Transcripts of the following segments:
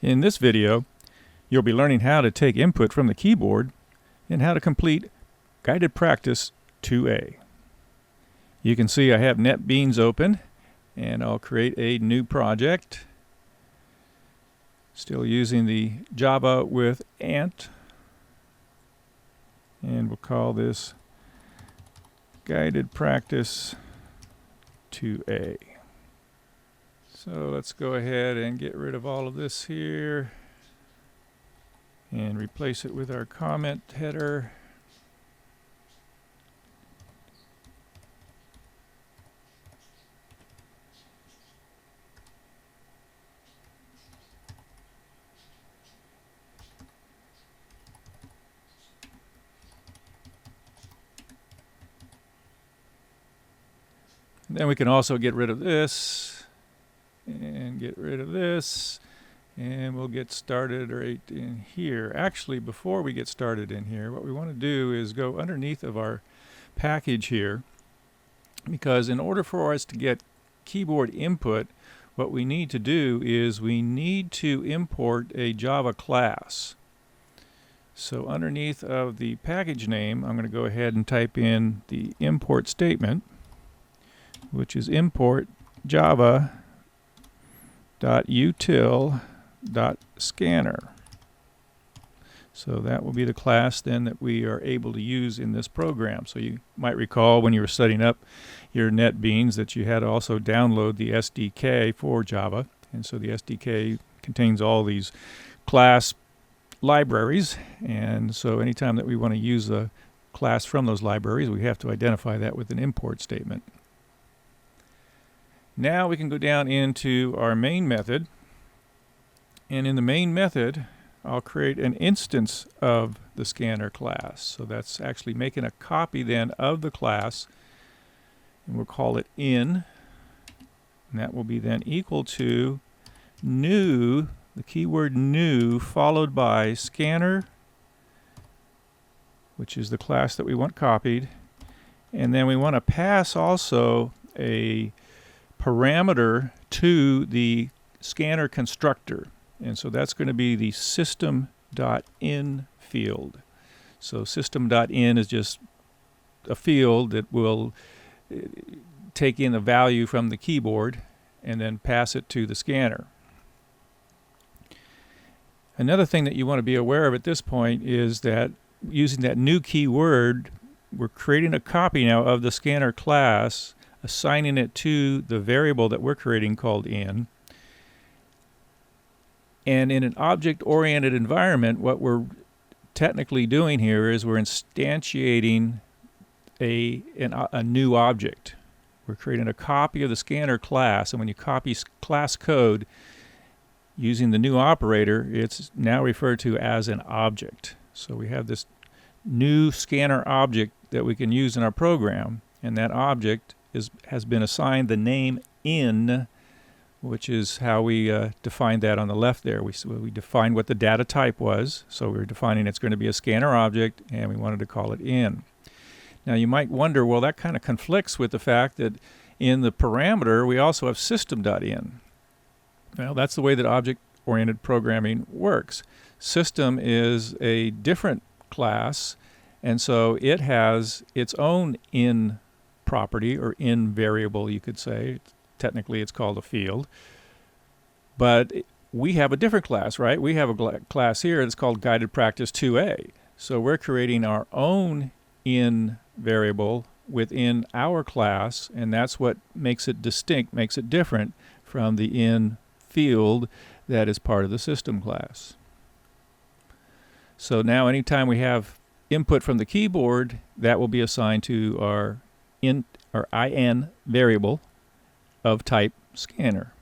In this video, you'll be learning how to take input from the keyboard and how to complete Guided Practice 2A. You can see I have NetBeans open, and I'll create a new project. Still using the Java with Ant, and we'll call this Guided Practice 2A. So let's go ahead and get rid of all of this here and replace it with our comment header. Then we can also get rid of this and get rid of this, and we'll get started right in here. Actually, before we get started in here, what we want to do is go underneath of our package here, because in order for us to get keyboard input, what we need to do is we need to import a Java class. So underneath of the package name, I'm going to go ahead and type in the import statement, which is import java.util.scanner. So that will be the class then that we are able to use in this program. So you might recall when you were setting up your NetBeans that you had to also download the SDK for Java. And so the SDK contains all these class libraries. And so anytime that we want to use a class from those libraries, we have to identify that with an import statement. Now we can go down into our main method, and in the main method I'll create an instance of the scanner class. So that's actually making a copy then of the class, and we'll call it in, and that will be then equal to new, the keyword new, followed by scanner, which is the class that we want copied, and then we want to pass also a parameter to the scanner constructor, and so that's going to be the system.in field. So system.in is just a field that will take in the value from the keyboard and then pass it to the scanner. Another thing that you want to be aware of at this point is that using that new keyword, we're creating a copy now of the scanner class, assigning it to the variable that we're creating called in. And in an object-oriented environment, what we're technically doing here is we're instantiating a new object. We're creating a copy of the scanner class, and when you copy class code using the new operator, it's now referred to as an object. So we have this new scanner object that we can use in our program, and that object has been assigned the name in, which is how we defined that on the left there. We defined what the data type was, so we were defining it's going to be a scanner object, and we wanted to call it in. Now you might wonder, well, that kind of conflicts with the fact that in the parameter we also have system.in. Well, that's the way that object-oriented programming works. System is a different class, and so it has its own in property, or in variable, you could say. Technically it's called a field, but we have a different class, right? We have a class here that's called Guided Practice 2A. So we're creating our own in variable within our class, and that's what makes it distinct, makes it different from the in field that is part of the system class. So now anytime we have input from the keyboard, that will be assigned to our in variable of type scanner.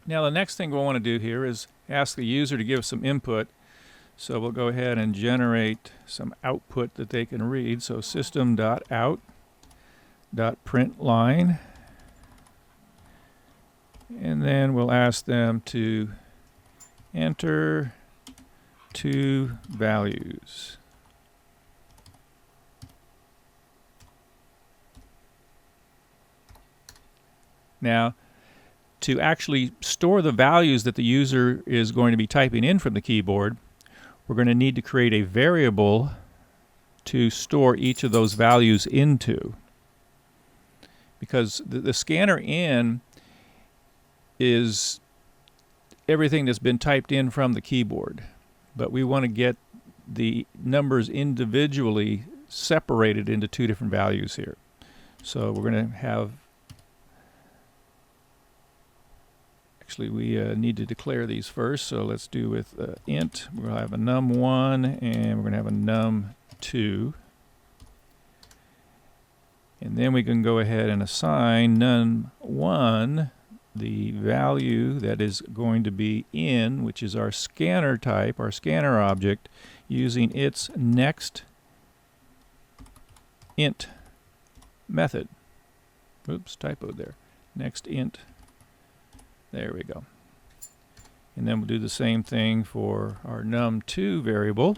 Now the next thing we'll want to do here is ask the user to give some input. So we'll go ahead and generate some output that they can read. So system.out.println, and then we'll ask them to enter two values. Now, to actually store the values that the user is going to be typing in from the keyboard, we're going to need to create a variable to store each of those values into. Because the scanner in is everything that's been typed in from the keyboard. But we want to get the numbers individually separated into two different values here. So we're going to have, actually we need to declare these first, so let's do with int. We'll have a num1 and we're going to have a num2. And then we can go ahead and assign num1 the value that is going to be in, which is our scanner type, our scanner object, using its next int method. Oops, typo there. Next int. There we go. And then we'll do the same thing for our num2 variable.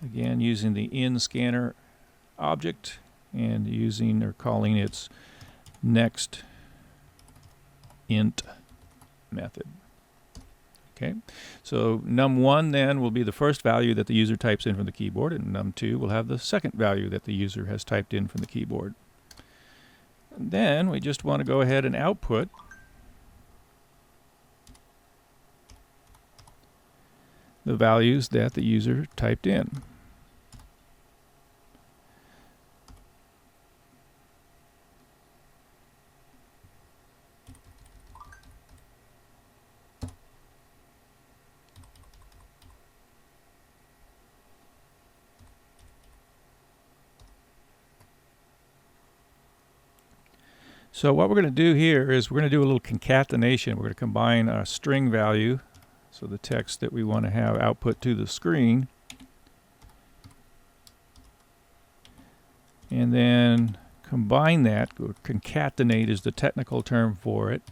Again, using the in scanner object and using or calling its next int method. Okay, so num1 then will be the first value that the user types in from the keyboard, and num2 will have the second value that the user has typed in from the keyboard. And then we just want to go ahead and output the values that the user typed in. So what we're going to do here is we're going to do a little concatenation. We're going to combine a string value, so the text that we want to have output to the screen, and then combine that, or concatenate is the technical term for it,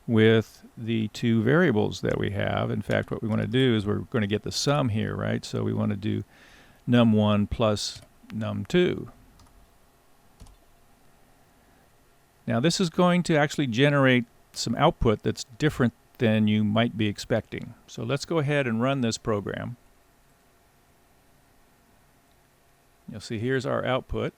with the two variables that we have. In fact, what we want to do is we're going to get the sum here, right? So we want to do num1 plus num2. Now this is going to actually generate some output that's different than you might be expecting. So let's go ahead and run this program. You'll see here's our output.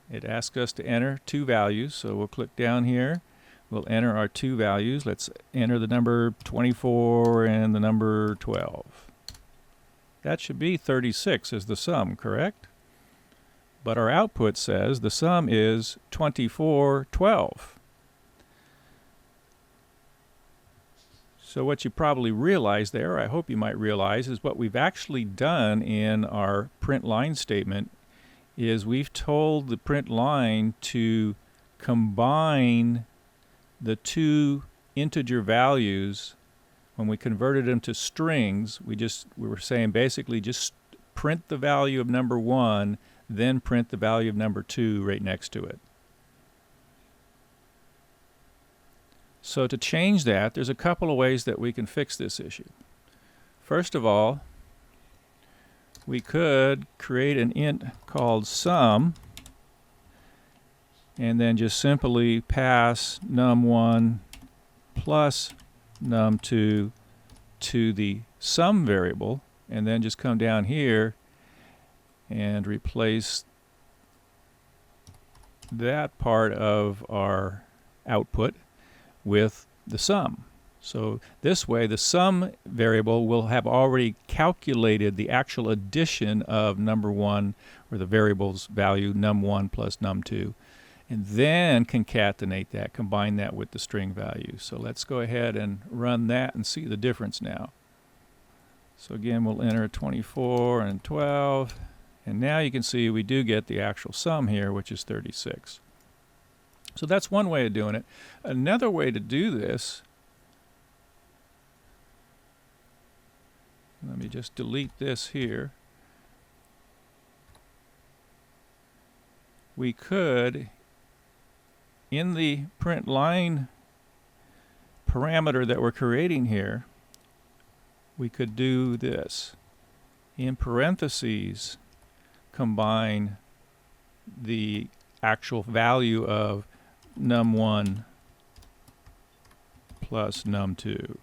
It asks us to enter two values, so we'll click down here. We'll enter our two values. Let's enter the number 24 and the number 12. That should be 36 as the sum, correct? But our output says the sum is 2412. So what you probably realize there, or I hope you might realize, is what we've actually done in our print line statement is we've told the print line to combine the two integer values. When we converted them to strings, we were saying basically just print the value of number 1, then print the value of number 2 right next to it. So to change that, there's a couple of ways that we can fix this issue. First of all, we could create an int called sum and then just simply pass num1 plus num2 to the sum variable, and then just come down here and replace that part of our output with the sum. So this way the sum variable will have already calculated the actual addition of number 1, or the variable's value num1 plus num2, and then concatenate that, combine that with the string value. So let's go ahead and run that and see the difference now. So again, we'll enter 24 and 12. And now you can see we do get the actual sum here, which is 36. So that's one way of doing it. Another way to do this, let me just delete this here. We could, in the print line parameter that we're creating here, we could do this. In parentheses, combine the actual value of num1 plus num2.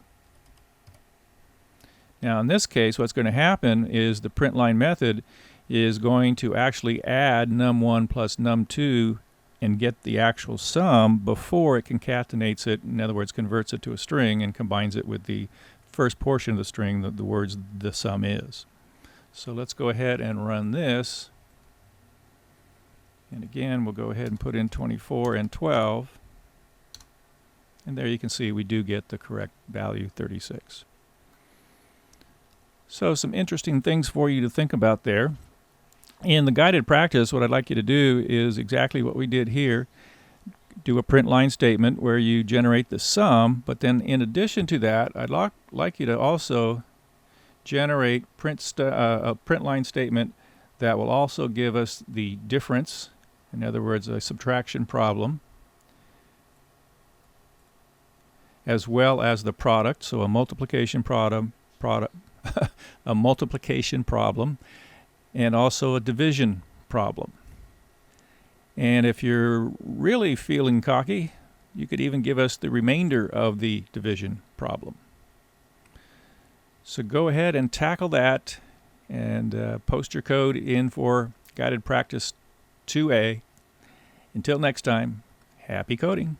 Now in this case, what's going to happen is the print line method is going to actually add num1 plus num2 and get the actual sum before it concatenates it, in other words, converts it to a string and combines it with the first portion of the string, the words the sum is. So let's go ahead and run this. And again, we'll go ahead and put in 24 and 12. And there you can see we do get the correct value, 36. So some interesting things for you to think about there. In the guided practice, what I'd like you to do is exactly what we did here. Do a print line statement where you generate the sum, but then in addition to that, I'd like you to also generate a print line statement that will also give us the difference, in other words, a subtraction problem, as well as the product, so a multiplication a multiplication problem, and also a division problem. And if you're really feeling cocky, you could even give us the remainder of the division problem. So go ahead and tackle that and post your code in for Guided Practice 2A. Until next time, happy coding.